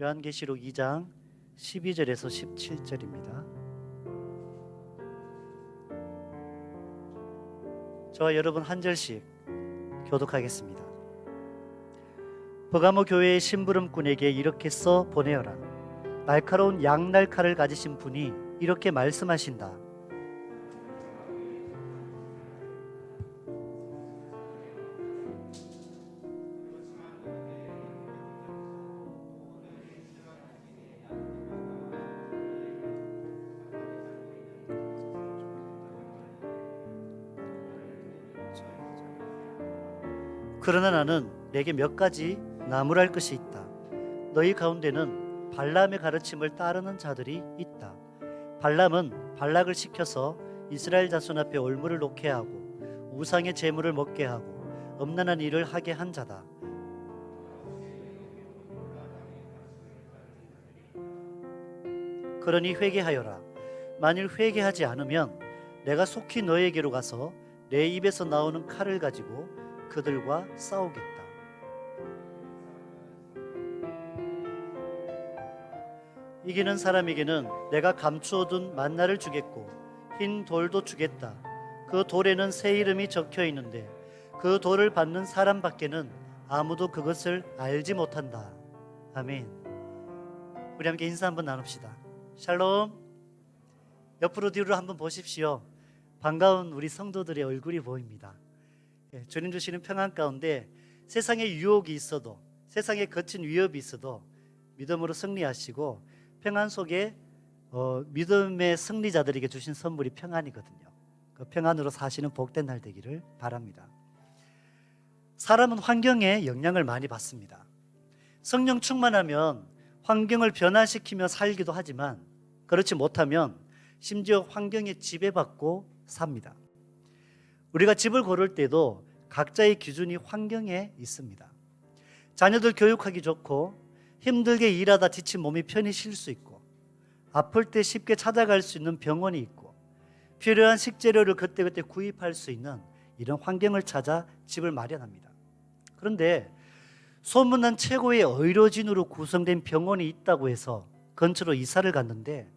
요한계시록 2장 12절에서 17절입니다. 저와 여러분 한 절씩 교독하겠습니다. 버가모 교회의 심부름꾼에게 이렇게 써 보내어라. 날카로운 양날칼을 가지신 분이 이렇게 말씀하신다. 그러나 나는 내게 몇 가지 나무랄 것이 있다. 너희 가운데는 발람의 가르침을 따르는 자들이 있다. 발람은 발락을 시켜서 이스라엘 자손 앞에 올무를 놓게 하고 우상의 제물을 먹게 하고 음란한 일을 하게 한 자다. 그러니 회개하여라. 만일 회개하지 않으면 내가 속히 너에게로 가서 내 입에서 나오는 칼을 가지고 그들과 싸우겠다. 이기는 사람에게는 내가 감추어둔 만나를 주겠고 흰 돌도 주겠다. 그 돌에는 새 이름이 적혀 있는데 그 돌을 받는 사람밖에는 아무도 그것을 알지 못한다. 아멘. 우리 함께 인사 한번 나눕시다. 샬롬. 옆으로 뒤로 한번 보십시오. 반가운 우리 성도들의 얼굴이 보입니다. 주님 주시는 평안 가운데 세상에 유혹이 있어도, 세상에 거친 위협이 있어도 믿음으로 승리하시고 평안 속에 믿음의 승리자들에게 주신 선물이 평안이거든요. 그 평안으로 사시는 복된 날 되기를 바랍니다. 사람은 환경에 영향을 많이 받습니다. 성령 충만하면 환경을 변화시키며 살기도 하지만 그렇지 못하면 심지어 환경에 지배받고 삽니다. 우리가 집을 고를 때도 각자의 기준이 환경에 있습니다. 자녀들 교육하기 좋고 힘들게 일하다 지친 몸이 편히 쉴 수 있고 아플 때 쉽게 찾아갈 수 있는 병원이 있고 필요한 식재료를 그때그때 구입할 수 있는 이런 환경을 찾아 집을 마련합니다. 그런데 소문난 최고의 의료진으로 구성된 병원이 있다고 해서 근처로 이사를 갔는데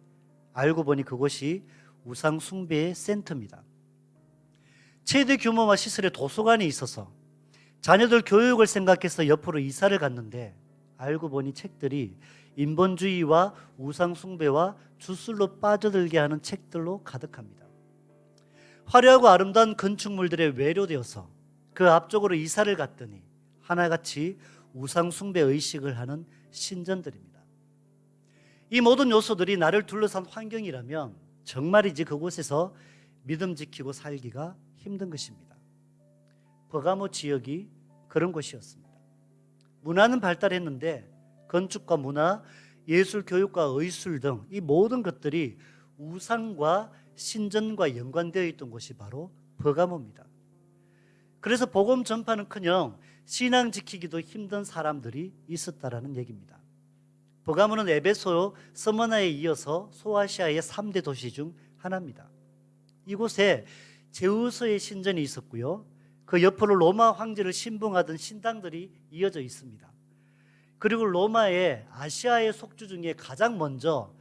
알고 보니 그곳이 우상 숭배의 센터입니다. 최대 규모와 시설의 도서관이 있어서 자녀들 교육을 생각해서 옆으로 이사를 갔는데 알고 보니 책들이 인본주의와 우상 숭배와 주술로 빠져들게 하는 책들로 가득합니다. 화려하고 아름다운 건축물들에 외로되어서 그 앞쪽으로 이사를 갔더니 하나같이 우상 숭배 의식을 하는 신전들입니다. 이 모든 요소들이 나를 둘러싼 환경이라면 정말이지 그곳에서 믿음 지키고 살기가 힘든 것입니다. 버가모 지역이 그런 곳이었습니다. 문화는 발달했는데 건축과 문화, 예술, 교육과 의술 등 이 모든 것들이 우상과 신전과 연관되어 있던 곳이 바로 버가모입니다. 그래서 복음 전파는커녕 신앙 지키기도 힘든 사람들이 있었다라는 얘기입니다. 버가모는 에베소, 스무나에 이어서 소아시아의 3대 도시 중 하나입니다. 이곳에 제우스의 신전이 있었고요. 그 옆으로 로마 황제를 신봉하던 신당들이 이어져 있습니다. 그리고 로마의 아시아의 속주 중에 가장 먼저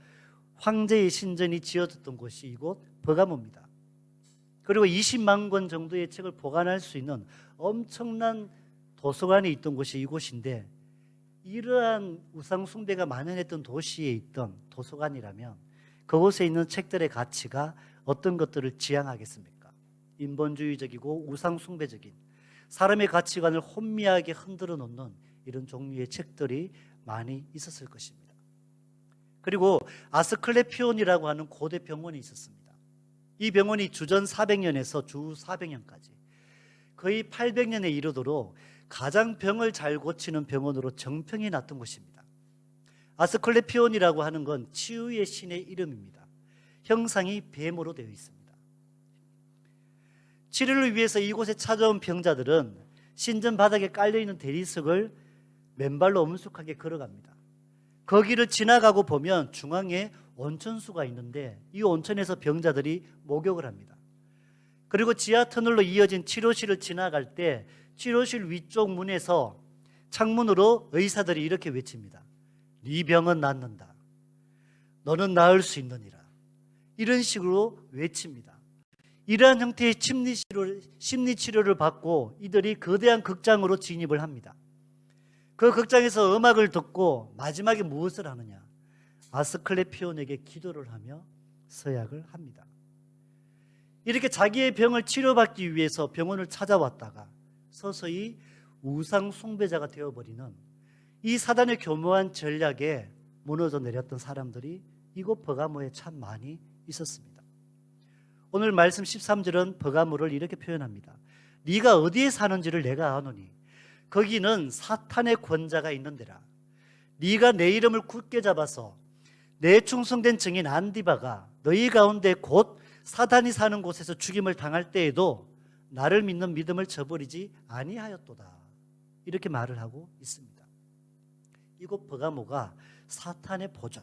황제의 신전이 지어졌던 곳이 이곳 버가모입니다. 그리고 20만 권 정도의 책을 보관할 수 있는 엄청난 도서관이 있던 곳이 이곳인데 이러한 우상 숭배가 만연했던 도시에 있던 도서관이라면 그곳에 있는 책들의 가치가 어떤 것들을 지향하겠습니까? 인본주의적이고 우상 숭배적인 사람의 가치관을 혼미하게 흔들어 놓는 이런 종류의 책들이 많이 있었을 것입니다. 그리고 아스클레피온이라고 하는 고대 병원이 있었습니다. 이 병원이 주전 400년에서 주 400년까지 거의 800년에 이르도록 가장 병을 잘 고치는 병원으로 정평이 났던 곳입니다. 아스클레피온이라고 하는 건 치유의 신의 이름입니다. 형상이 뱀으로 되어 있습니다. 치료를 위해서 이곳에 찾아온 병자들은 신전 바닥에 깔려있는 대리석을 맨발로 엄숙하게 걸어갑니다. 거기를 지나가고 보면 중앙에 온천수가 있는데 이 온천에서 병자들이 목욕을 합니다. 그리고 지하 터널로 이어진 치료실을 지나갈 때 치료실 위쪽 문에서 창문으로 의사들이 이렇게 외칩니다. 네 병은 낫는다. 너는 나을 수 있느니라. 이런 식으로 외칩니다. 이러한 형태의 심리치료를 받고 이들이 거대한 극장으로 진입을 합니다. 그 극장에서 음악을 듣고 마지막에 무엇을 하느냐? 아스클레피온에게 기도를 하며 서약을 합니다. 이렇게 자기의 병을 치료받기 위해서 병원을 찾아왔다가 서서히 우상 숭배자가 되어버리는 이 사단의 교묘한 전략에 무너져 내렸던 사람들이 이곳 버가모에 참 많이 있었습니다. 오늘 말씀 13절은 버가모를 이렇게 표현합니다. 네가 어디에 사는지를 내가 아노니 거기는 사탄의 권자가 있는 데라. 네가 내 이름을 굳게 잡아서 내 충성된 증인 안디바가 너희 가운데 곧 사탄이 사는 곳에서 죽임을 당할 때에도 나를 믿는 믿음을 저버리지 아니하였도다. 이렇게 말을 하고 있습니다. 이곳 버가모가 사탄의 보좌,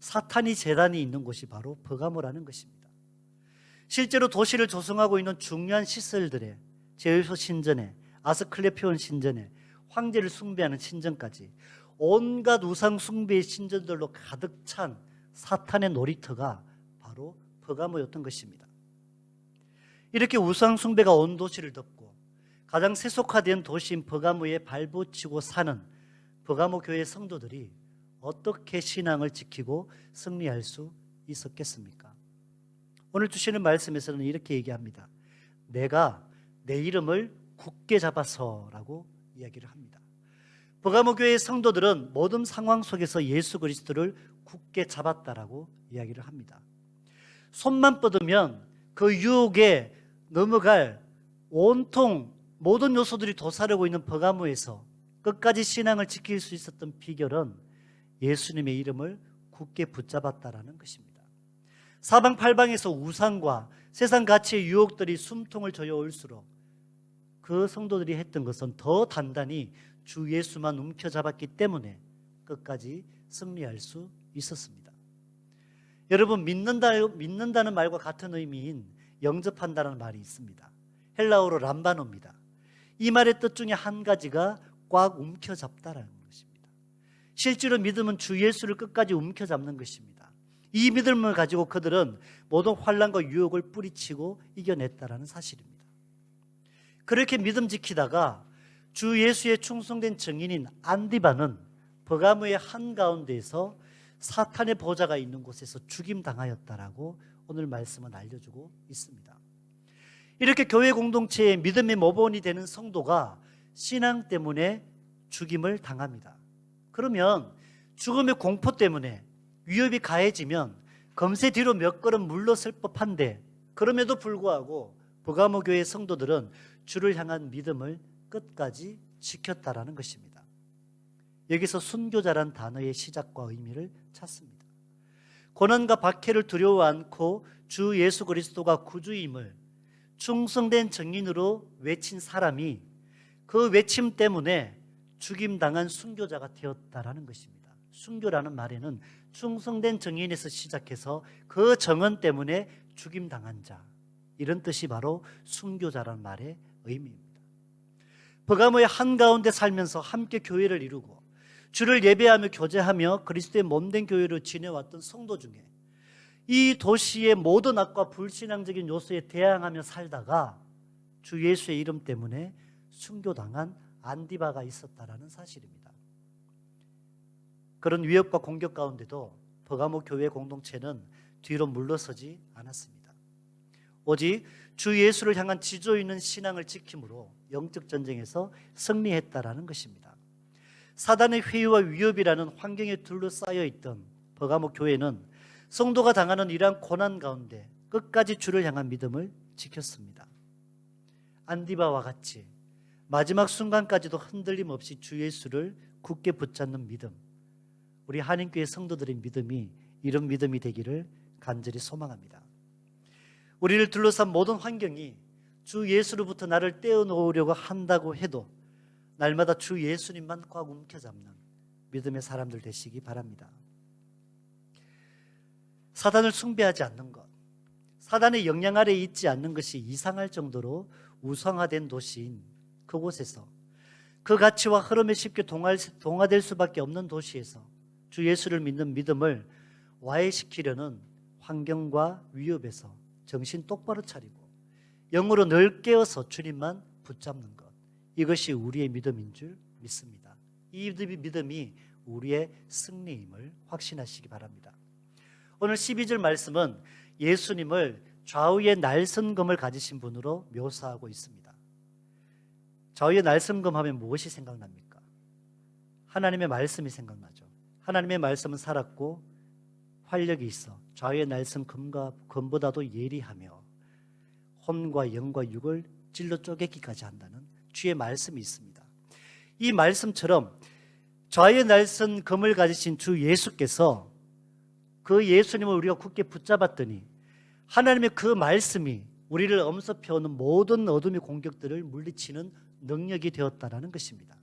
사탄이 재단이 있는 곳이 바로 버가모라는 것입니다. 실제로 도시를 조성하고 있는 중요한 시설들에 제우스 신전에 아스클레피온 신전에 황제를 숭배하는 신전까지 온갖 우상 숭배의 신전들로 가득 찬 사탄의 놀이터가 바로 버가모였던 것입니다. 이렇게 우상 숭배가 온 도시를 덮고 가장 세속화된 도시인 버가모에 발붙이고 사는 버가모 교회 성도들이 어떻게 신앙을 지키고 승리할 수 있었겠습니까? 오늘 주시는 말씀에서는 이렇게 얘기합니다. 내가 내 이름을 굳게 잡아서라고 이야기를 합니다. 버가모 교회의 성도들은 모든 상황 속에서 예수 그리스도를 굳게 잡았다라고 이야기를 합니다. 손만 뻗으면 그 유혹에 넘어갈 온통 모든 요소들이 도사르고 있는 버가모에서 끝까지 신앙을 지킬 수 있었던 비결은 예수님의 이름을 굳게 붙잡았다라는 것입니다. 사방팔방에서 우상과 세상 가치의 유혹들이 숨통을 조여올수록 그 성도들이 했던 것은 더 단단히 주 예수만 움켜잡았기 때문에 끝까지 승리할 수 있었습니다. 여러분, 믿는다는 말과 같은 의미인 영접한다는 말이 있습니다. 헬라어로 람바노입니다. 이 말의 뜻 중에 한 가지가 꽉 움켜잡다라는 것입니다. 실제로 믿음은 주 예수를 끝까지 움켜잡는 것입니다. 이 믿음을 가지고 그들은 모든 환난과 유혹을 뿌리치고 이겨냈다라는 사실입니다. 그렇게 믿음 지키다가 주 예수의 충성된 증인인 안디바는 버가모의 한가운데에서 사탄의 보좌가 있는 곳에서 죽임당하였다라고 오늘 말씀은 알려주고 있습니다. 이렇게 교회 공동체의 믿음의 모본이 되는 성도가 신앙 때문에 죽임을 당합니다. 그러면 죽음의 공포 때문에 위협이 가해지면 검세 뒤로 몇 걸음 물러설 법한데 그럼에도 불구하고 버가모 교회 성도들은 주를 향한 믿음을 끝까지 지켰다라는 것입니다. 여기서 순교자란 단어의 시작과 의미를 찾습니다. 고난과 박해를 두려워 않고 주 예수 그리스도가 구주임을 충성된 증인으로 외친 사람이 그 외침 때문에 죽임당한 순교자가 되었다라는 것입니다. 순교라는 말에는 충성된 증인에서 시작해서 그 정언 때문에 죽임당한 자, 이런 뜻이 바로 순교자라는 말의 의미입니다. 버가모의 한가운데 살면서 함께 교회를 이루고 주를 예배하며 교제하며 그리스도의 몸된 교회로 지내왔던 성도 중에 이 도시의 모든 악과 불신앙적인 요소에 대항하며 살다가 주 예수의 이름 때문에 순교당한 안디바가 있었다라는 사실입니다. 그런 위협과 공격 가운데도 버가모 교회 공동체는 뒤로 물러서지 않았습니다. 오직 주 예수를 향한 지조 있는 신앙을 지킴으로 영적 전쟁에서 승리했다라는 것입니다. 사단의 회유와 위협이라는 환경에 둘러싸여 있던 버가모 교회는 성도가 당하는 이러한 고난 가운데 끝까지 주를 향한 믿음을 지켰습니다. 안디바와 같이 마지막 순간까지도 흔들림 없이 주 예수를 굳게 붙잡는 믿음, 우리 한인교회 성도들의 믿음이 이런 믿음이 되기를 간절히 소망합니다. 우리를 둘러싼 모든 환경이 주 예수로부터 나를 떼어놓으려고 한다고 해도 날마다 주 예수님만 꽉 움켜잡는 믿음의 사람들 되시기 바랍니다. 사단을 숭배하지 않는 것, 사단의 영향 아래에 있지 않는 것이 이상할 정도로 우상화된 도시인 그곳에서 그 가치와 흐름에 쉽게 동화될 수밖에 없는 도시에서 주 예수를 믿는 믿음을 와해시키려는 환경과 위협에서 정신 똑바로 차리고 영으로 늘 깨어서 주님만 붙잡는 것, 이것이 우리의 믿음인 줄 믿습니다. 이 믿음이 우리의 승리임을 확신하시기 바랍니다. 오늘 12절 말씀은 예수님을 좌우의 날선검을 가지신 분으로 묘사하고 있습니다. 좌우의 날선검 하면 무엇이 생각납니까? 하나님의 말씀이 생각나죠. 하나님의 말씀은 살았고 활력이 있어 좌우의 날선검보다도 예리하며 혼과 영과 육을 찔러 쪼개기까지 한다는 주의 말씀이 있습니다. 이 말씀처럼 좌우의 날선검을 가지신 주 예수께서 그 예수님을 우리가 굳게 붙잡았더니 하나님의 그 말씀이 우리를 엄습해오는 모든 어둠의 공격들을 물리치는 능력이 되었다는 것입니다.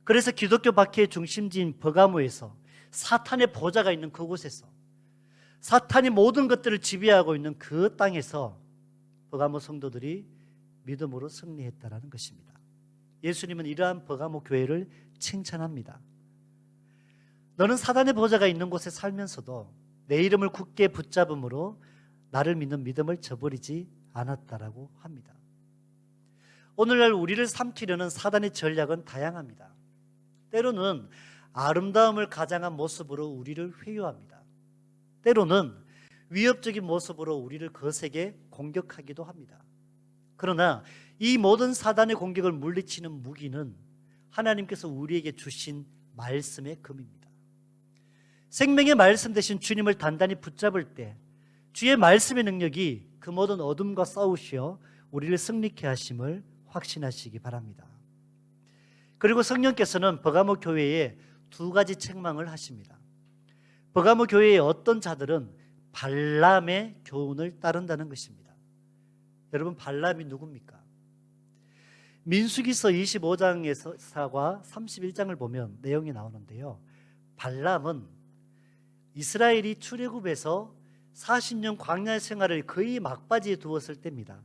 그래서 기독교 박해의 중심지인 버가모에서 사탄의 보좌가 있는 그곳에서 사탄이 모든 것들을 지배하고 있는 그 땅에서 버가모 성도들이 믿음으로 승리했다는 것입니다. 예수님은 이러한 버가모 교회를 칭찬합니다. 너는 사단의 보좌가 있는 곳에 살면서도 내 이름을 굳게 붙잡음으로 나를 믿는 믿음을 저버리지 않았다라고 합니다. 오늘날 우리를 삼키려는 사단의 전략은 다양합니다. 때로는 아름다움을 가장한 모습으로 우리를 회유합니다. 때로는 위협적인 모습으로 우리를 거세게 공격하기도 합니다. 그러나 이 모든 사단의 공격을 물리치는 무기는 하나님께서 우리에게 주신 말씀의 금입니다. 생명의 말씀 대신 주님을 단단히 붙잡을 때 주의 말씀의 능력이 그 모든 어둠과 싸우시어 우리를 승리케 하심을 확신하시기 바랍니다. 그리고 성령께서는 버가모 교회에 두 가지 책망을 하십니다. 버가모 교회의 어떤 자들은 발람의 교훈을 따른다는 것입니다. 여러분, 발람이 누굽니까? 민수기서 25장에서와 31장을 보면 내용이 나오는데요, 발람은 이스라엘이 출애굽에서 40년 광야 생활을 거의 막바지에 두었을 때입니다.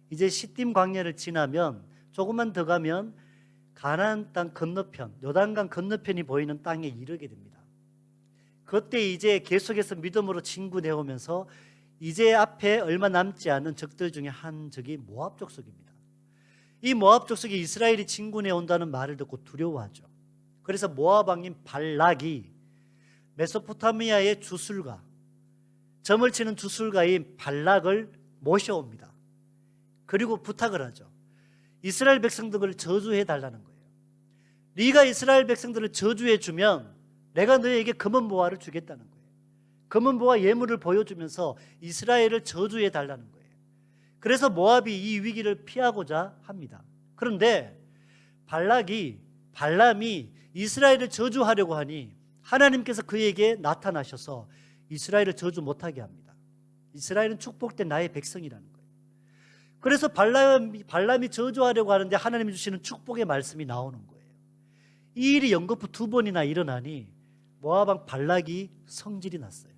이제 시딤 광야를 지나면 조금만 더 가면 가나안 땅 건너편, 요단강 건너편이 보이는 땅에 이르게 됩니다. 그때 이제 계속해서 믿음으로 진군해오면서 이제 앞에 얼마 남지 않은 적들 중에 한 적이 모압 족속입니다. 이 모압 족속이 이스라엘이 진군해 온다는 말을 듣고 두려워하죠. 그래서 모압 왕인 발락이 메소포타미아의 주술가, 점을 치는 주술가인 발락을 모셔옵니다. 그리고 부탁을 하죠. 이스라엘 백성들을 저주해 달라는 거예요. 네가 이스라엘 백성들을 저주해 주면 내가 너에게 금은 보화를 주겠다는 거예요. 금은 보화 예물을 보여주면서 이스라엘을 저주해 달라는 거예요. 그래서 모압이 이 위기를 피하고자 합니다. 그런데 발람이 이스라엘을 저주하려고 하니 하나님께서 그에게 나타나셔서 이스라엘을 저주 못하게 합니다. 이스라엘은 축복된 나의 백성이라는 거예요. 그래서 발람이 저주하려고 하는데 하나님이 주시는 축복의 말씀이 나오는 거예요. 이 일이 연거푸 두 번이나 일어나니 모압 왕 발락이 성질이 났어요.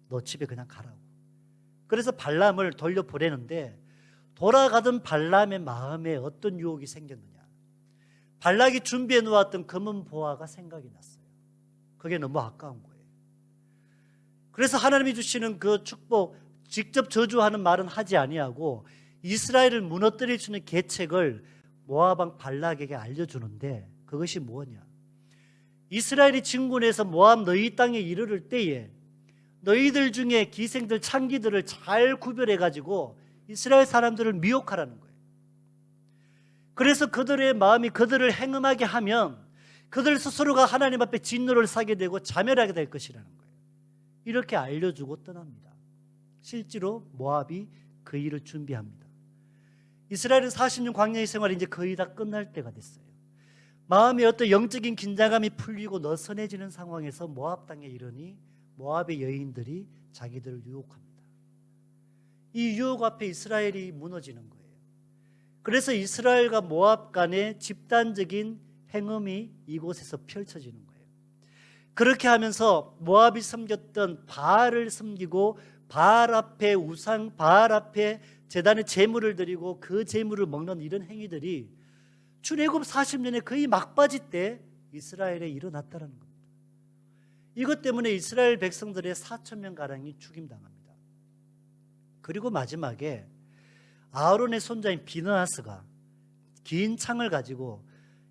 너 집에 그냥 가라고. 그래서 발람을 돌려보내는데 돌아가던 발람의 마음에 어떤 유혹이 생겼느냐, 발락이 준비해 놓았던 금은 보화가 생각이 났어요. 그게 너무 아까운 거예요. 그래서 하나님이 주시는 그 축복, 직접 저주하는 말은 하지 아니하고 이스라엘을 무너뜨릴 수 있는 계책을 모압 왕 발락에게 알려주는데, 그것이 뭐냐, 이스라엘이 진군해서 모압 너희 땅에 이르를 때에 너희들 중에 기생들 창기들을 잘 구별해가지고 이스라엘 사람들을 미혹하라는 거예요. 그래서 그들의 마음이 그들을 행음하게 하면 그들 스스로가 하나님 앞에 진노를 사게 되고 자멸하게 될 것이라는 거예요. 이렇게 알려주고 떠납니다. 실제로 모압이 그 일을 준비합니다. 이스라엘은 40년 광야의 생활이 이제 거의 다 끝날 때가 됐어요. 마음의 어떤 영적인 긴장감이 풀리고 느슨해지는 상황에서 모압 땅에 이르니 모압의 여인들이 자기들을 유혹합니다. 이 유혹 앞에 이스라엘이 무너지는 거예요. 그래서 이스라엘과 모압 간의 집단적인 행음이 이곳에서 펼쳐지는 거예요. 그렇게 하면서 모압이 섬겼던 바알을 섬기고 바알 앞에 우상, 바알 앞에 제단에 제물을 드리고 그 제물을 먹는 이런 행위들이 출애굽 40년의 거의 막바지 때 이스라엘에 일어났다는 겁니다. 이것 때문에 이스라엘 백성들의 4천 명 가량이 죽임당합니다. 그리고 마지막에 아론의 손자인 비느하스가 긴 창을 가지고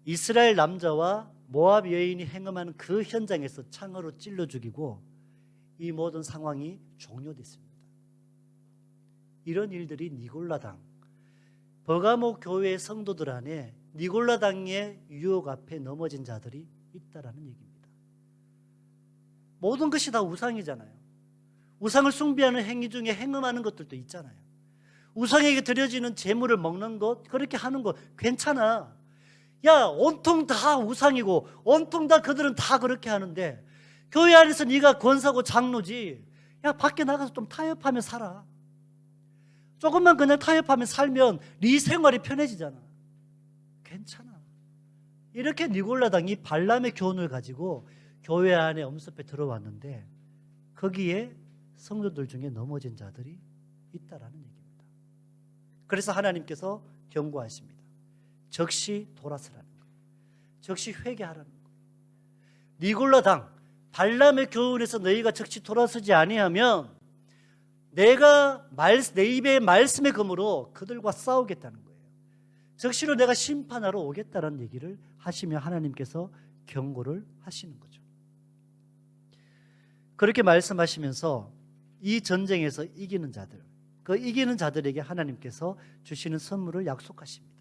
이스라엘 남자와 모압 여인이 행음하는 그 현장에서 창으로 찔러 죽이고 이 모든 상황이 종료됐습니다. 이런 일들이 니골라당, 버가모 교회의 성도들 안에 니골라당의 유혹 앞에 넘어진 자들이 있다라는 얘기입니다. 모든 것이 다 우상이잖아요. 우상을 숭배하는 행위 중에 행음하는 것들도 있잖아요. 우상에게 드려지는 제물을 먹는 것, 그렇게 하는 것 괜찮아. 야, 온통 다 우상이고 온통 다 그들은 다 그렇게 하는데 교회 안에서 네가 권사고 장로지. 야, 밖에 나가서 좀 타협하며 살아. 조금만 그냥 타협하며 살면 네 생활이 편해지잖아. 괜찮아. 이렇게 니골라당이 발람의 교훈을 가지고 교회 안에 엄습해 들어왔는데 거기에 성도들 중에 넘어진 자들이 있다라는 얘기입니다. 그래서 하나님께서 경고하십니다. 즉시 돌아서라는 거예요. 즉시 회개하라는 거예요. 니골라당, 발람의 교훈에서 너희가 즉시 돌아서지 아니하면 내가 내 입의 말씀의 검으로 그들과 싸우겠다는 거예요. 즉시로 내가 심판하러 오겠다는 얘기를 하시며 하나님께서 경고를 하시는 거죠. 그렇게 말씀하시면서 이 전쟁에서 이기는 자들, 그 이기는 자들에게 하나님께서 주시는 선물을 약속하십니다.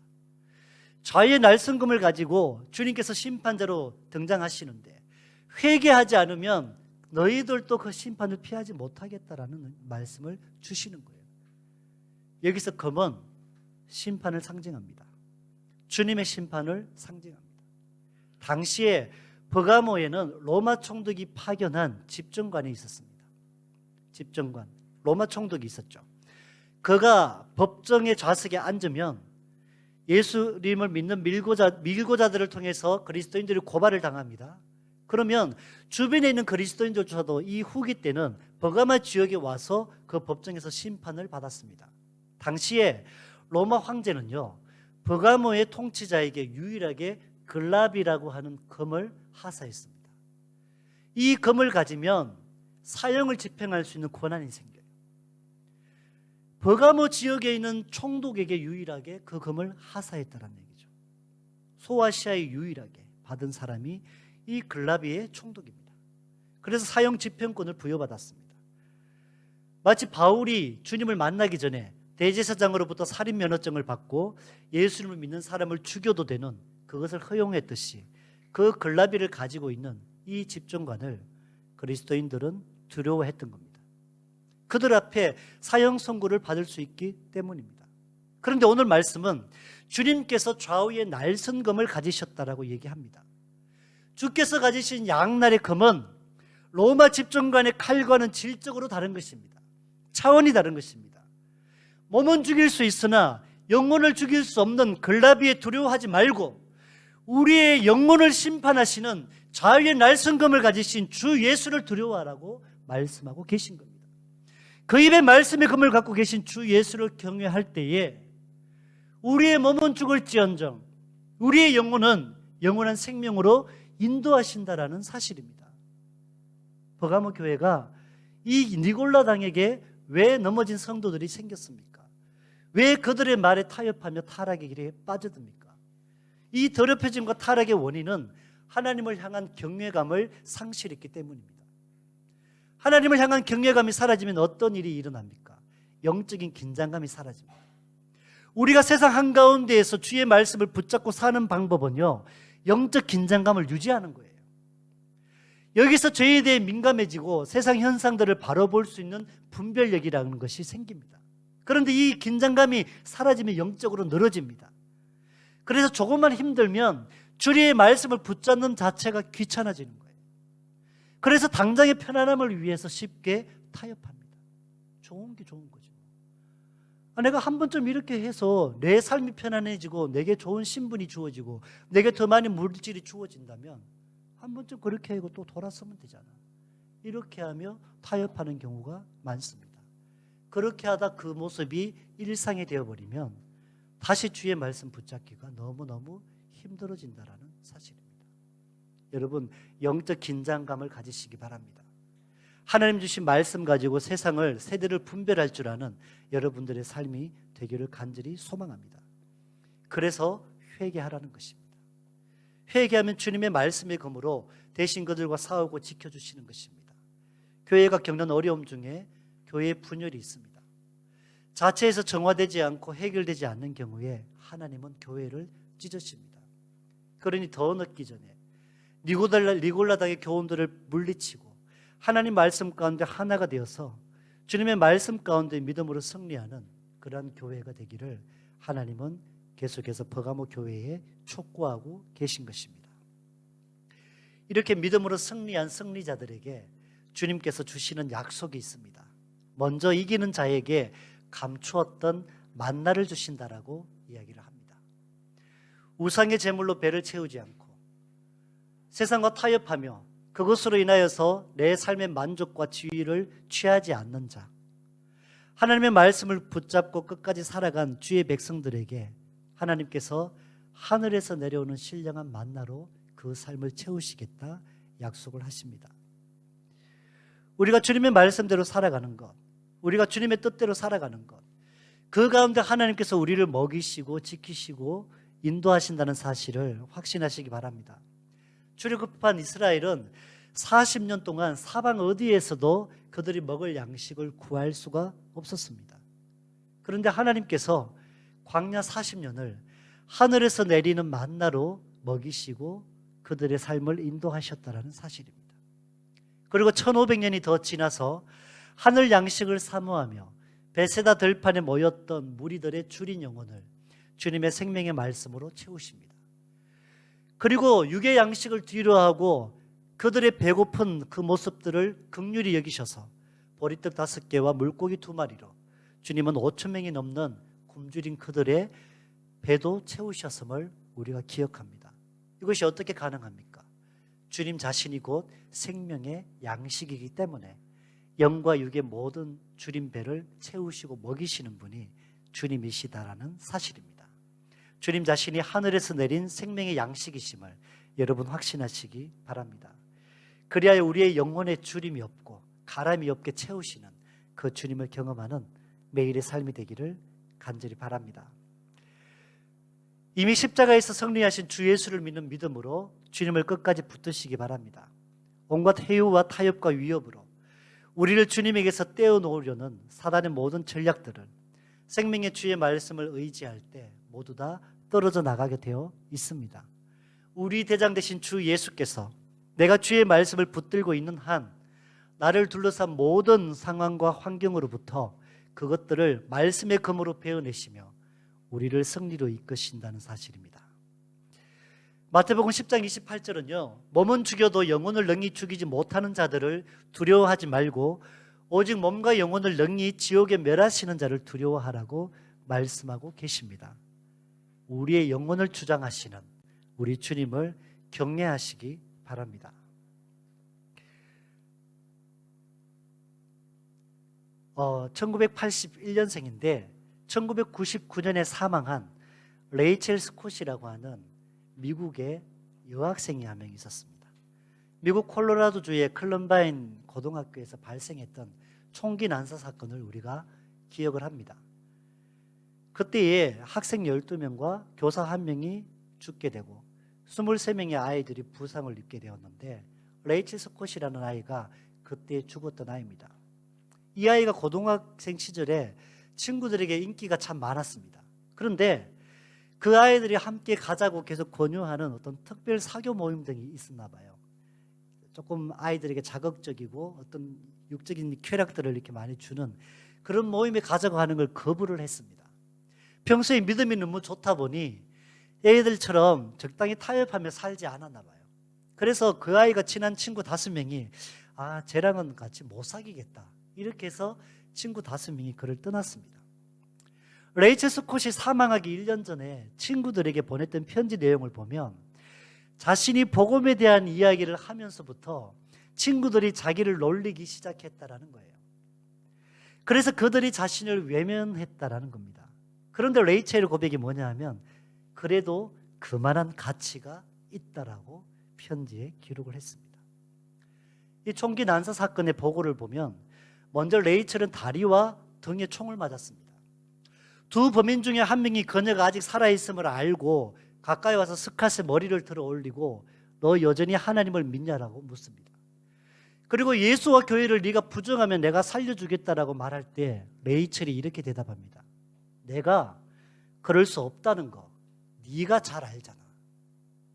자유의 날성금을 가지고 주님께서 심판자로 등장하시는데 회개하지 않으면 너희들도 그 심판을 피하지 못하겠다라는 말씀을 주시는 거예요. 여기서 검은 심판을 상징합니다. 주님의 심판을 상징합니다. 당시에 버가모에는 로마 총독이 파견한 집정관이 있었습니다. 집정관, 로마 총독이 있었죠. 그가 법정의 좌석에 앉으면 예수님을 믿는 밀고자들을 통해서 그리스도인들이 고발을 당합니다. 그러면 주변에 있는 그리스도인들조차도 이 후기 때는 버가마 지역에 와서 그 법정에서 심판을 받았습니다. 당시에 로마 황제는요, 버가모의 통치자에게 유일하게 글라비라고 하는 검을 하사했습니다. 이 검을 가지면 사형을 집행할 수 있는 권한이 생겨요. 버가모 지역에 있는 총독에게 유일하게 그 검을 하사했다는 얘기죠. 소아시아에 유일하게 받은 사람이 이 글라비의 총독입니다. 그래서 사형 집행권을 부여받았습니다. 마치 바울이 주님을 만나기 전에 대제사장으로부터 살인 면허증을 받고 예수님을 믿는 사람을 죽여도 되는 그것을 허용했듯이 그 글라비를 가지고 있는 이 집정관을 그리스도인들은 두려워했던 겁니다. 그들 앞에 사형 선고를 받을 수 있기 때문입니다. 그런데 오늘 말씀은 주님께서 좌우에 날선검을 가지셨다라고 얘기합니다. 주께서 가지신 양날의 검은 로마 집정관의 칼과는 질적으로 다른 것입니다. 차원이 다른 것입니다. 몸은 죽일 수 있으나 영혼을 죽일 수 없는 글라비에 두려워하지 말고 우리의 영혼을 심판하시는 자유의 날선검을 가지신 주 예수를 두려워하라고 말씀하고 계신 겁니다. 그 입에 말씀의 검을 갖고 계신 주 예수를 경외할 때에 우리의 몸은 죽을지언정 우리의 영혼은 영원한 생명으로 인도하신다라는 사실입니다. 버가모 교회가 이 니골라당에게 왜 넘어진 성도들이 생겼습니까? 왜 그들의 말에 타협하며 타락의 길에 빠져듭니까? 이 더럽혀짐과 타락의 원인은 하나님을 향한 경외감을 상실했기 때문입니다. 하나님을 향한 경외감이 사라지면 어떤 일이 일어납니까? 영적인 긴장감이 사라집니다. 우리가 세상 한가운데에서 주의 말씀을 붙잡고 사는 방법은요, 영적 긴장감을 유지하는 거예요. 여기서 죄에 대해 민감해지고 세상 현상들을 바로 볼 수 있는 분별력이라는 것이 생깁니다. 그런데 이 긴장감이 사라지면 영적으로 늘어집니다. 그래서 조금만 힘들면 주의 말씀을 붙잡는 자체가 귀찮아지는 거예요. 그래서 당장의 편안함을 위해서 쉽게 타협합니다. 좋은 게 좋은 거죠. 내가 한 번쯤 이렇게 해서 내 삶이 편안해지고 내게 좋은 신분이 주어지고 내게 더 많은 물질이 주어진다면 한 번쯤 그렇게 하고 또 돌아서면 되잖아. 이렇게 하며 타협하는 경우가 많습니다. 그렇게 하다 그 모습이 일상이 되어버리면 다시 주의 말씀 붙잡기가 너무너무 힘들어진다라는 사실입니다. 여러분 영적 긴장감을 가지시기 바랍니다. 하나님 주신 말씀 가지고 세상을 세대를 분별할 줄 아는 여러분들의 삶이 되기를 간절히 소망합니다. 그래서 회개하라는 것입니다. 회개하면 주님의 말씀의 검으로 대신 그들과 싸우고 지켜주시는 것입니다. 교회가 겪는 어려움 중에 교회의 분열이 있습니다. 자체에서 정화되지 않고 해결되지 않는 경우에 하나님은 교회를 찢으십니다. 그러니 더 늦기 전에 니골라당의 교훈들을 물리치고 하나님 말씀 가운데 하나가 되어서 주님의 말씀 가운데 믿음으로 승리하는 그러한 교회가 되기를 하나님은 계속해서 버가모 교회에 촉구하고 계신 것입니다. 이렇게 믿음으로 승리한 승리자들에게 주님께서 주시는 약속이 있습니다. 먼저 이기는 자에게 감추었던 만나를 주신다라고 이야기를 합니다. 우상의 제물로 배를 채우지 않고 세상과 타협하며 그것으로 인하여서 내 삶의 만족과 지위를 취하지 않는 자, 하나님의 말씀을 붙잡고 끝까지 살아간 주의 백성들에게 하나님께서 하늘에서 내려오는 신령한 만나로 그 삶을 채우시겠다 약속을 하십니다. 우리가 주님의 말씀대로 살아가는 것, 우리가 주님의 뜻대로 살아가는 것, 그 가운데 하나님께서 우리를 먹이시고 지키시고 인도하신다는 사실을 확신하시기 바랍니다. 출애굽한 이스라엘은 40년 동안 사방 어디에서도 그들이 먹을 양식을 구할 수가 없었습니다. 그런데 하나님께서 광야 40년을 하늘에서 내리는 만나로 먹이시고 그들의 삶을 인도하셨다는 사실입니다. 그리고 1500년이 더 지나서 하늘 양식을 사모하며 베세다 들판에 모였던 무리들의 줄인 영혼을 주님의 생명의 말씀으로 채우십니다. 그리고 육의 양식을 뒤로하고 그들의 배고픈 그 모습들을 긍휼히 여기셔서 보리떡 5개와 물고기 2마리로 주님은 5,000명이 넘는 굶주린 그들의 배도 채우셨음을 우리가 기억합니다. 이것이 어떻게 가능합니까? 주님 자신이 곧 생명의 양식이기 때문에 영과 육의 모든 줄인 배를 채우시고 먹이시는 분이 주님이시다라는 사실입니다. 주님 자신이 하늘에서 내린 생명의 양식이심을 여러분 확신하시기 바랍니다. 그리하여 우리의 영혼에 주림이 없고 가람이 없게 채우시는 그 주님을 경험하는 매일의 삶이 되기를 간절히 바랍니다. 이미 십자가에서 승리하신 주 예수를 믿는 믿음으로 주님을 끝까지 붙드시기 바랍니다. 온갖 해유와 타협과 위협으로 우리를 주님에게서 떼어놓으려는 사단의 모든 전략들을 생명의 주의 말씀을 의지할 때 모두 다 떨어져 나가게 되어 있습니다. 우리 대장 되신 주 예수께서 내가 주의 말씀을 붙들고 있는 한 나를 둘러싼 모든 상황과 환경으로부터 그것들을 말씀의 검으로 베어내시며 우리를 승리로 이끄신다는 사실입니다. 마태복음 10장 28절은요, 몸은 죽여도 영혼을 능히 죽이지 못하는 자들을 두려워하지 말고 오직 몸과 영혼을 능히 지옥에 멸하시는 자를 두려워하라고 말씀하고 계십니다. 우리의 영혼을 주장하시는 우리 주님을 경외하시기 바랍니다. 1981년생인데 1999년에 사망한 레이첼 스콧이라고 하는 미국의 여학생이 한 명 있었습니다. 미국 콜로라도주의 클럼바인 고등학교에서 발생했던 총기 난사 사건을 우리가 기억을 합니다. 그때에 학생 12명과 교사 1명이 죽게 되고 23명의 아이들이 부상을 입게 되었는데 레이첼 스콧이라는 아이가 그때 죽었던 아이입니다. 이 아이가 고등학생 시절에 친구들에게 인기가 참 많았습니다. 그런데 그 아이들이 함께 가자고 계속 권유하는 어떤 특별 사교 모임 등이 있었나 봐요. 조금 아이들에게 자극적이고 어떤 육적인 쾌락들을 이렇게 많이 주는 그런 모임에 가자고 하는 걸 거부를 했습니다. 평소에 믿음이 너무 좋다 보니 애들처럼 적당히 타협하며 살지 않았나 봐요. 그래서 그 아이가 친한 친구 5명이 쟤랑은 같이 못 사귀겠다. 이렇게 해서 친구 5명이 그를 떠났습니다. 레이첼 스콧이 사망하기 1년 전에 친구들에게 보냈던 편지 내용을 보면 자신이 복음에 대한 이야기를 하면서부터 친구들이 자기를 놀리기 시작했다라는 거예요. 그래서 그들이 자신을 외면했다라는 겁니다. 그런데 레이첼의 고백이 뭐냐 하면 그래도 그만한 가치가 있다라고 편지에 기록을 했습니다. 이 총기 난사 사건의 보고를 보면 먼저 레이첼은 다리와 등에 총을 맞았습니다. 두 범인 중에 한 명이 그녀가 아직 살아있음을 알고 가까이 와서 스캇에 머리를 들어 올리고 너 여전히 하나님을 믿냐라고 묻습니다. 그리고 예수와 교회를 네가 부정하면 내가 살려주겠다라고 말할 때 레이첼이 이렇게 대답합니다. 내가 그럴 수 없다는 거 네가 잘 알잖아.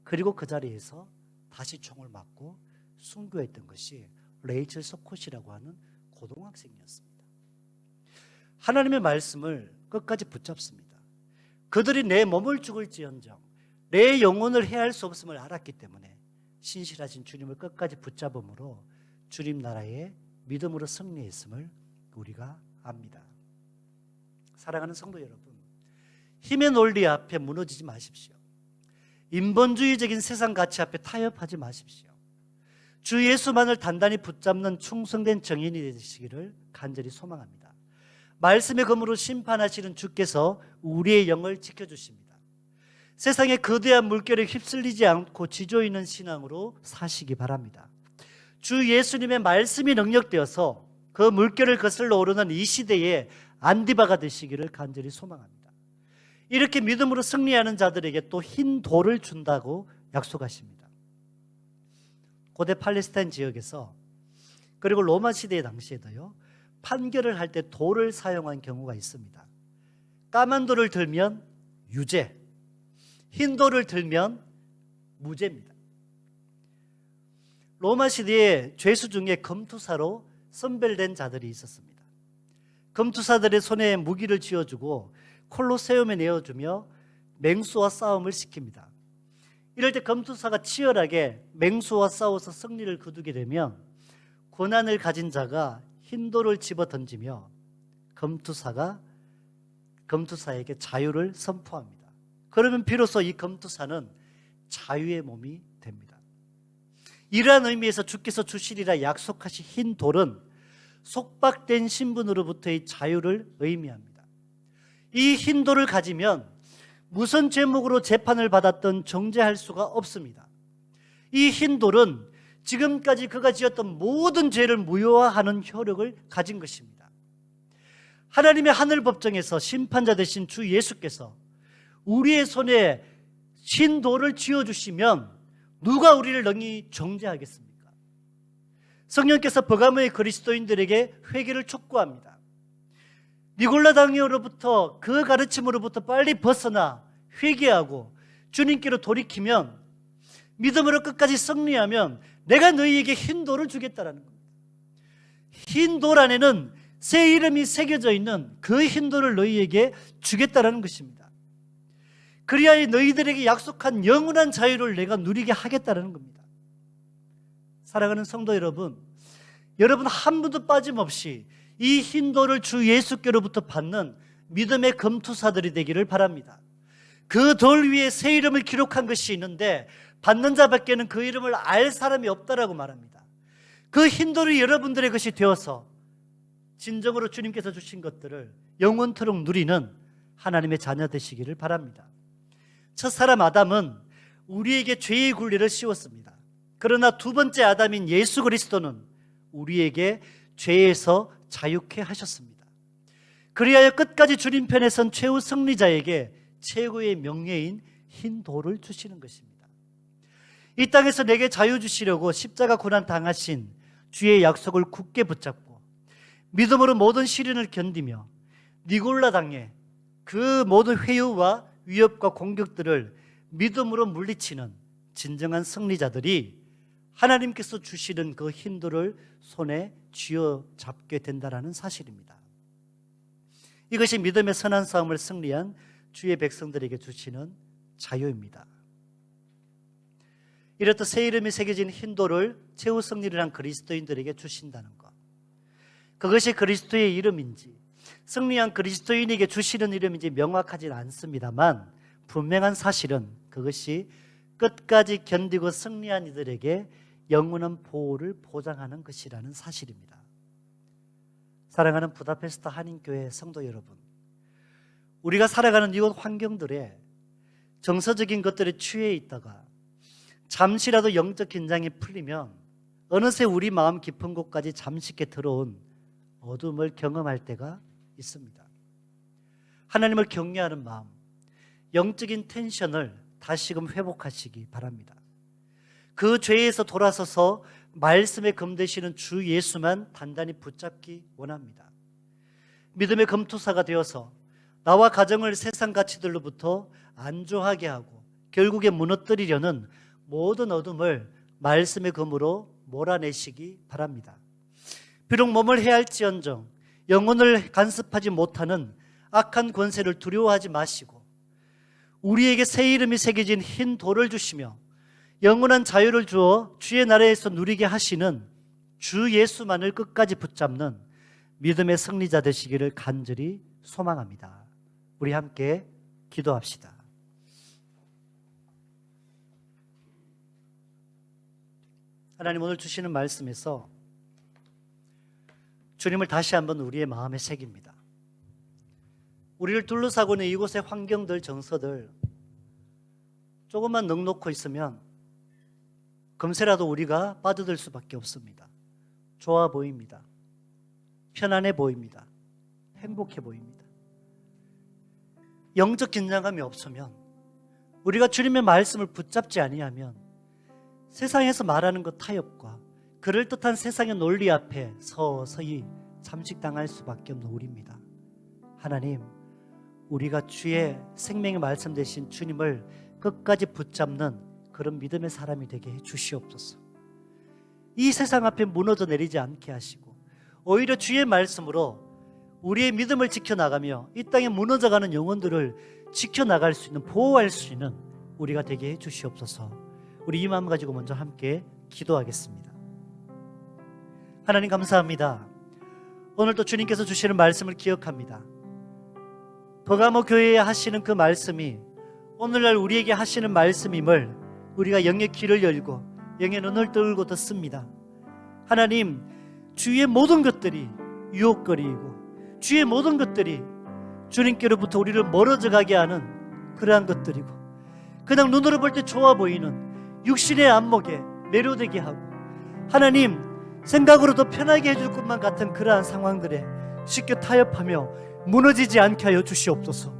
그리고 그 자리에서 다시 총을 맞고 순교했던 것이 레이첼 서콧이라고 하는 고등학생이었습니다. 하나님의 말씀을 끝까지 붙잡습니다. 그들이 내 몸을 죽을지언정 내 영혼을 해할 수 없음을 알았기 때문에 신실하신 주님을 끝까지 붙잡음으로 주님 나라의 믿음으로 승리했음을 우리가 압니다. 사랑하는 성도 여러분, 힘의 논리 앞에 무너지지 마십시오. 인본주의적인 세상 가치 앞에 타협하지 마십시오. 주 예수만을 단단히 붙잡는 충성된 정인이 되시기를 간절히 소망합니다. 말씀의 검으로 심판하시는 주께서 우리의 영을 지켜주십니다. 세상의 거대한 물결에 휩쓸리지 않고 지조 있는 신앙으로 사시기 바랍니다. 주 예수님의 말씀이 능력되어서 그 물결을 거슬러 오르는 이 시대에 안디바가 되시기를 간절히 소망합니다. 이렇게 믿음으로 승리하는 자들에게 또 흰 돌을 준다고 약속하십니다. 고대 팔레스타인 지역에서 그리고 로마 시대 당시에도요, 판결을 할 때 돌을 사용한 경우가 있습니다. 까만 돌을 들면 유죄, 흰 돌을 들면 무죄입니다. 로마 시대에 죄수 중에 검투사로 선별된 자들이 있었습니다. 검투사들의 손에 무기를 쥐어주고 콜로세움에 내어주며 맹수와 싸움을 시킵니다. 이럴 때 검투사가 치열하게 맹수와 싸워서 승리를 거두게 되면 고난을 가진 자가 흰 돌을 집어 던지며 검투사에게 자유를 선포합니다. 그러면 비로소 이 검투사는 자유의 몸이 됩니다. 이러한 의미에서 주께서 주시리라 약속하신 흰 돌은 속박된 신분으로부터의 자유를 의미합니다. 이 흰 돌을 가지면 무슨 죄목으로 재판을 받았던 정죄할 수가 없습니다. 이 흰 돌은 지금까지 그가 지었던 모든 죄를 무효화하는 효력을 가진 것입니다. 하나님의 하늘 법정에서 심판자 되신 주 예수께서 우리의 손에 흰 돌을 쥐어주시면 누가 우리를 능히 정죄하겠습니까? 성령께서 버가모의 그리스도인들에게 회개를 촉구합니다. 니골라당으로부터 그 가르침으로부터 빨리 벗어나 회개하고 주님께로 돌이키면 믿음으로 끝까지 승리하면 내가 너희에게 흰 돌을 주겠다라는 겁니다. 흰 돌 안에는 새 이름이 새겨져 있는 그 흰 돌을 너희에게 주겠다라는 것입니다. 그리하여 너희들에게 약속한 영원한 자유를 내가 누리게 하겠다라는 겁니다. 사랑하는 성도 여러분, 여러분 한 분도 빠짐없이 이 흰 돌을 주 예수께로부터 받는 믿음의 검투사들이 되기를 바랍니다. 그 돌 위에 새 이름을 기록한 것이 있는데 받는 자밖에는 그 이름을 알 사람이 없다라고 말합니다. 그 흰 돌이 여러분들의 것이 되어서 진정으로 주님께서 주신 것들을 영원토록 누리는 하나님의 자녀 되시기를 바랍니다. 첫사람 아담은 우리에게 죄의 굴레를 씌웠습니다. 그러나 두 번째 아담인 예수 그리스도는 우리에게 죄에서 자유케 하셨습니다. 그리하여 끝까지 주님 편에 선 최후 승리자에게 최고의 명예인 흰 돌을 주시는 것입니다. 이 땅에서 내게 자유 주시려고 십자가 고난 당하신 주의 약속을 굳게 붙잡고 믿음으로 모든 시련을 견디며 니골라 당의 그 모든 회유와 위협과 공격들을 믿음으로 물리치는 진정한 승리자들이 하나님께서 주시는 그 흰 돌을 손에 쥐어잡게 된다는 사실입니다. 이것이 믿음의 선한 싸움을 승리한 주의 백성들에게 주시는 자유입니다. 이렇듯 새 이름이 새겨진 흰 돌을 최후 승리를 한 그리스도인들에게 주신다는 것, 그것이 그리스도의 이름인지 승리한 그리스도인에게 주시는 이름인지 명확하지는 않습니다만 분명한 사실은 그것이 끝까지 견디고 승리한 이들에게 영원한 보호를 보장하는 것이라는 사실입니다. 사랑하는 부다페스트 한인교회 성도 여러분, 우리가 살아가는 이곳 환경들에 정서적인 것들에 취해 있다가 잠시라도 영적 긴장이 풀리면 어느새 우리 마음 깊은 곳까지 잠식해 들어온 어둠을 경험할 때가 있습니다. 하나님을 경외하는 마음, 영적인 텐션을 다시금 회복하시기 바랍니다. 그 죄에서 돌아서서 말씀에 검되시는 주 예수만 단단히 붙잡기 원합니다. 믿음의 검투사가 되어서 나와 가정을 세상 가치들로부터 안주하게 하고 결국에 무너뜨리려는 모든 어둠을 말씀의 검으로 몰아내시기 바랍니다. 비록 몸을 해할지언정 영혼을 간섭하지 못하는 악한 권세를 두려워하지 마시고 우리에게 새 이름이 새겨진 흰 돌을 주시며 영원한 자유를 주어 주의 나라에서 누리게 하시는 주 예수만을 끝까지 붙잡는 믿음의 승리자 되시기를 간절히 소망합니다. 우리 함께 기도합시다. 하나님, 오늘 주시는 말씀에서 주님을 다시 한번 우리의 마음에 새깁니다. 우리를 둘러싸고 있는 이곳의 환경들, 정서들 조금만 넉놓고 있으면 금세라도 우리가 빠져들 수밖에 없습니다. 좋아 보입니다. 편안해 보입니다. 행복해 보입니다. 영적 긴장감이 없으면, 우리가 주님의 말씀을 붙잡지 아니하면 세상에서 말하는 것 타협과 그럴듯한 세상의 논리 앞에 서서히 잠식당할 수밖에 없는 우리입니다. 하나님, 우리가 주의 생명의 말씀 되신 주님을 끝까지 붙잡는 그런 믿음의 사람이 되게 해 주시옵소서. 이 세상 앞에 무너져 내리지 않게 하시고 오히려 주의 말씀으로 우리의 믿음을 지켜나가며 이 땅에 무너져가는 영혼들을 지켜나갈 수 있는, 보호할 수 있는 우리가 되게 해 주시옵소서. 우리 이 마음 가지고 먼저 함께 기도하겠습니다. 하나님, 감사합니다. 오늘도 주님께서 주시는 말씀을 기억합니다. 버가모 교회에 하시는 그 말씀이 오늘날 우리에게 하시는 말씀임을 우리가 영의 귀를 열고 영의 눈을 들고 듣습니다. 하나님, 주의 모든 것들이 유혹거리이고 주의 모든 것들이 주님께로부터 우리를 멀어져 가게 하는 그러한 것들이고 그냥 눈으로 볼 때 좋아 보이는 육신의 안목에 매료되게 하고 하나님, 생각으로도 편하게 해줄 것만 같은 그러한 상황들에 쉽게 타협하며 무너지지 않게 하여 주시옵소서.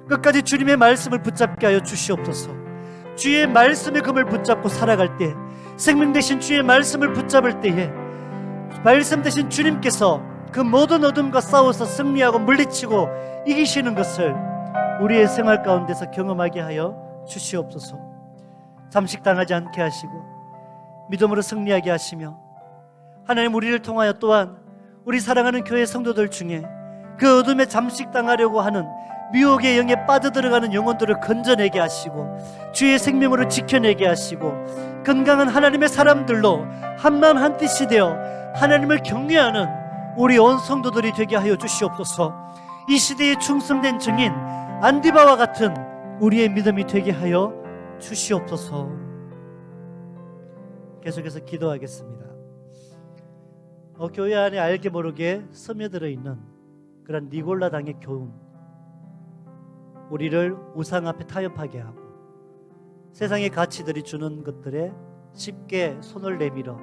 끝까지 주님의 말씀을 붙잡게 하여 주시옵소서. 주의 말씀의 금을 붙잡고 살아갈 때, 생명 되신 주의 말씀을 붙잡을 때에 말씀 되신 주님께서 그 모든 어둠과 싸워서 승리하고 물리치고 이기시는 것을 우리의 생활 가운데서 경험하게 하여 주시옵소서. 잠식당하지 않게 하시고 믿음으로 승리하게 하시며 하나님, 우리를 통하여 또한 우리 사랑하는 교회 성도들 중에 그 어둠에 잠식당하려고 하는 미혹의 영에 빠져들어가는 영혼들을 건져내게 하시고 주의 생명으로 지켜내게 하시고 건강한 하나님의 사람들로 한마음 한뜻이 되어 하나님을 경외하는 우리 온 성도들이 되게 하여 주시옵소서. 이 시대에 충성된 증인 안디바와 같은 우리의 믿음이 되게 하여 주시옵소서. 계속해서 기도하겠습니다. 교회 안에 알게 모르게 스며들어 있는 그런 니골라당의 교훈, 우리를 우상 앞에 타협하게 하고 세상의 가치들이 주는 것들에 쉽게 손을 내밀어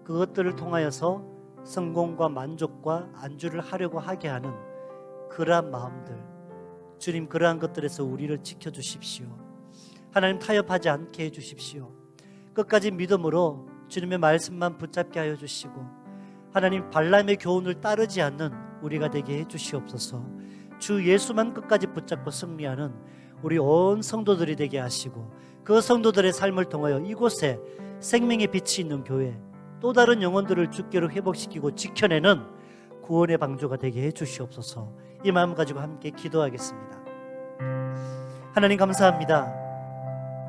그것들을 통하여서 성공과 만족과 안주를 하려고 하게 하는 그러한 마음들, 주님, 그러한 것들에서 우리를 지켜주십시오. 하나님, 타협하지 않게 해주십시오. 끝까지 믿음으로 주님의 말씀만 붙잡게 하여 주시고 하나님, 발람의 교훈을 따르지 않는 우리가 되게 해주시옵소서. 주 예수만 끝까지 붙잡고 승리하는 우리 온 성도들이 되게 하시고 그 성도들의 삶을 통하여 이곳에 생명의 빛이 있는 교회, 또 다른 영혼들을 주께로 회복시키고 지켜내는 구원의 방주가 되게 해주시옵소서. 이 마음 가지고 함께 기도하겠습니다. 하나님, 감사합니다.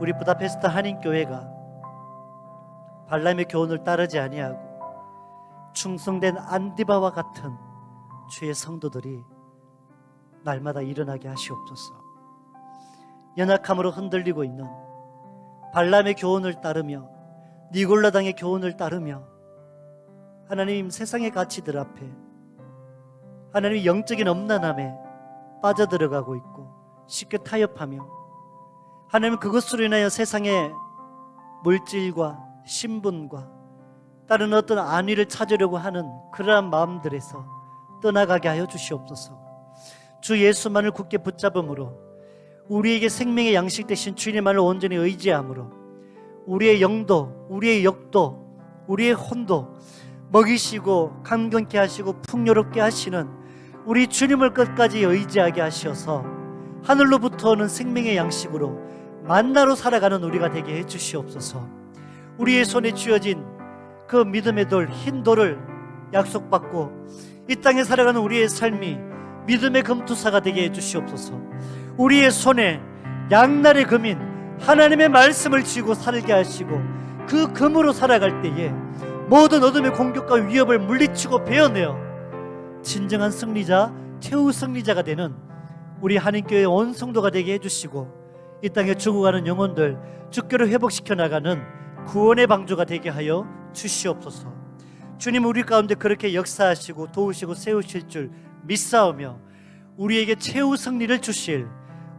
우리 부다페스트 한인교회가 발람의 교훈을 따르지 아니하고 충성된 안디바와 같은 주의 성도들이 날마다 일어나게 하시옵소서. 연약함으로 흔들리고 있는 발람의 교훈을 따르며 니골라당의 교훈을 따르며 하나님, 세상의 가치들 앞에 하나님의 영적인 엄난함에 빠져들어가고 있고 쉽게 타협하며 하나님, 그것으로 인하여 세상의 물질과 신분과 다른 어떤 안위를 찾으려고 하는 그러한 마음들에서 떠나가게 하여 주시옵소서. 주 예수만을 굳게 붙잡음으로 우리에게 생명의 양식 되신 주님만을 온전히 의지함으로 우리의 영도, 우리의 역도, 우리의 혼도 먹이시고 감격케 하시고 풍요롭게 하시는 우리 주님을 끝까지 의지하게 하셔서 하늘로부터 오는 생명의 양식으로 만나로 살아가는 우리가 되게 해주시옵소서. 우리의 손에 쥐어진 그 믿음의 돌, 흰 돌을 약속받고 이 땅에 살아가는 우리의 삶이 믿음의 금투사가 되게 해주시옵소서. 우리의 손에 양날의 금인 하나님의 말씀을 쥐고 살게 하시고 그 금으로 살아갈 때에 모든 어둠의 공격과 위협을 물리치고 베어내어 진정한 승리자, 최후 승리자가 되는 우리 한인교회 온 성도가 되게 해주시고 이 땅에 죽어가는 영혼들 주께로 회복시켜 나가는 구원의 방주가 되게 하여 주시옵소서. 주님, 우리 가운데 그렇게 역사하시고 도우시고 세우실 줄 믿사오며 우리에게 최후 승리를 주실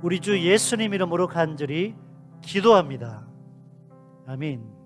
우리 주 예수님 이름으로 간절히 기도합니다. 아멘.